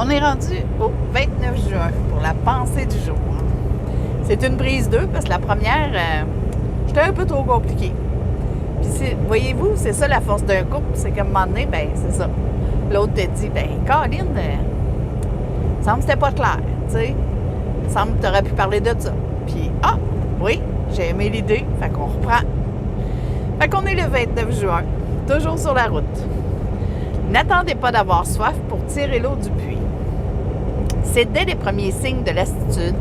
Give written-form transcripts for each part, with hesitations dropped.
On est rendu au 29 juin pour la pensée du jour. C'est une brise 2 parce que la première, j'étais un peu trop compliquée. Puis voyez-vous, c'est ça la force d'un couple, c'est qu'à un moment donné, ben c'est ça. L'autre te dit, ben Caroline, semble que c'était pas clair, tu sais. Semble que tu aurais pu parler de ça. Puis, oui, j'ai aimé l'idée, fait qu'on reprend. Fait qu'on est le 29 juin, toujours sur la route. N'attendez pas d'avoir soif pour tirer l'eau du puits. C'est dès les premiers signes de lassitude,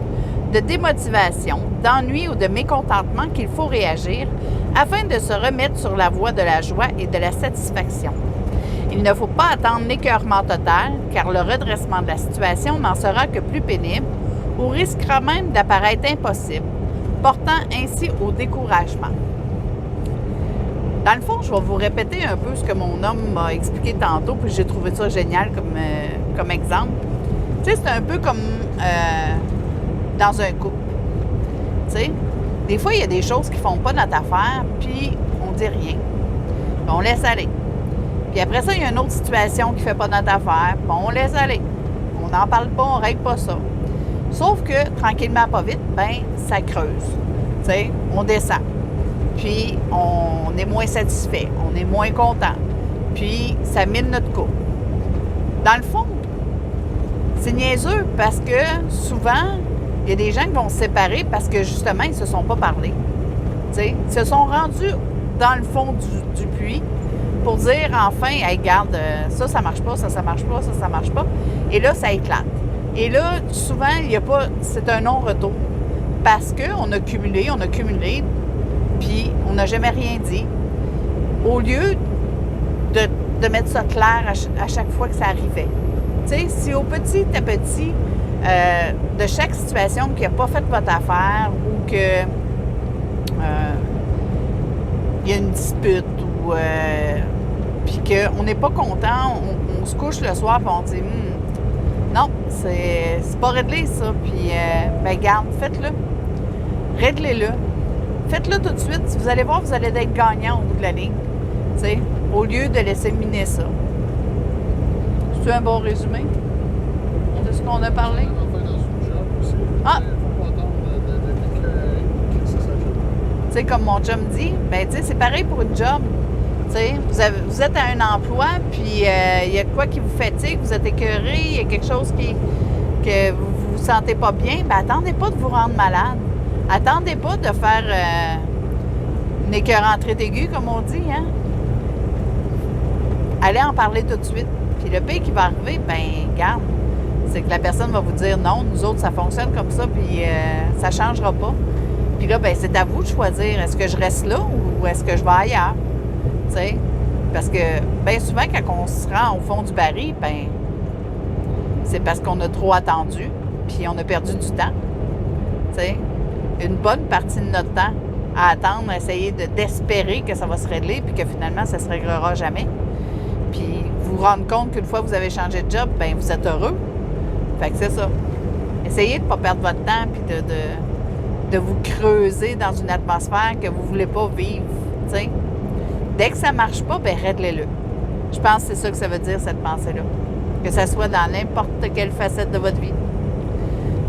de démotivation, d'ennui ou de mécontentement qu'il faut réagir afin de se remettre sur la voie de la joie et de la satisfaction. Il ne faut pas attendre l'écœurement total, car le redressement de la situation n'en sera que plus pénible ou risquera même d'apparaître impossible, portant ainsi au découragement. Dans le fond, je vais vous répéter un peu ce que mon homme m'a expliqué tantôt, puis j'ai trouvé ça génial comme exemple. Tu sais, c'est un peu comme dans un couple. Tu sais, des fois, il y a des choses qui ne font pas notre affaire, puis on dit rien. Puis on laisse aller. Puis après ça, il y a une autre situation qui ne fait pas notre affaire, puis on laisse aller. On n'en parle pas, on ne règle pas ça. Sauf que, tranquillement, pas vite, ben ça creuse. Tu sais, on descend. Puis on est moins satisfait, on est moins content. Puis ça mine notre couple. Dans le fond, c'est niaiseux parce que souvent, il y a des gens qui vont se séparer parce que justement, ils ne se sont pas parlé. T'sais, ils se sont rendus dans le fond du puits pour dire enfin, hey, regarde, ça marche pas, ça marche pas, ça marche pas. Et là, ça éclate. Et là, souvent, il n'y a pas. C'est un non-retour. Parce qu'on a cumulé, puis on n'a jamais rien dit. Au lieu de mettre ça clair à chaque fois que ça arrivait. Tu sais, si au petit à petit, de chaque situation qui n'a pas fait votre affaire ou que il y a une dispute ou puis qu'on n'est pas content, on se couche le soir et on dit non, c'est pas réglé ça. Puis ben garde, faites-le. Réglez-le. Faites-le tout de suite. Vous allez voir, vous allez être gagnant au bout de la ligne. Tu sais, au lieu de laisser miner ça. C'est un bon résumé de ce qu'on a parlé? Tu sais, comme mon chum dit, ben tu sais, c'est pareil pour une job. Tu sais, vous êtes à un emploi, puis il y a quoi qui vous fatigue, vous êtes écœuré, il y a quelque chose que vous vous sentez pas bien, ben attendez pas de vous rendre malade. Attendez pas de faire une écœurante aiguë, comme on dit, hein? Allez en parler tout de suite. Puis le pire qui va arriver, ben garde, c'est que la personne va vous dire non, nous autres, ça fonctionne comme ça, puis ça changera pas. Puis là, ben c'est à vous de choisir, est-ce que je reste là ou est-ce que je vais ailleurs? Tu sais? Parce que bien souvent, quand on se rend au fond du baril, ben c'est parce qu'on a trop attendu, puis on a perdu du temps. Tu sais? Une bonne partie de notre temps à attendre, à essayer d'espérer que ça va se régler, puis que finalement, ça ne se réglera jamais. Puis vous vous rendre compte qu'une fois que vous avez changé de job, bien, vous êtes heureux. Fait que c'est ça. Essayez de ne pas perdre votre temps, puis de vous creuser dans une atmosphère que vous ne voulez pas vivre, tu sais. Dès que ça ne marche pas, bien, réglez-le. Je pense que c'est ça que ça veut dire, cette pensée-là. Que ça soit dans n'importe quelle facette de votre vie.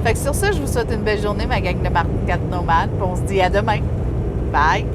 Fait que sur ça, je vous souhaite une belle journée, ma gang de Marc nomades, puis on se dit à demain. Bye!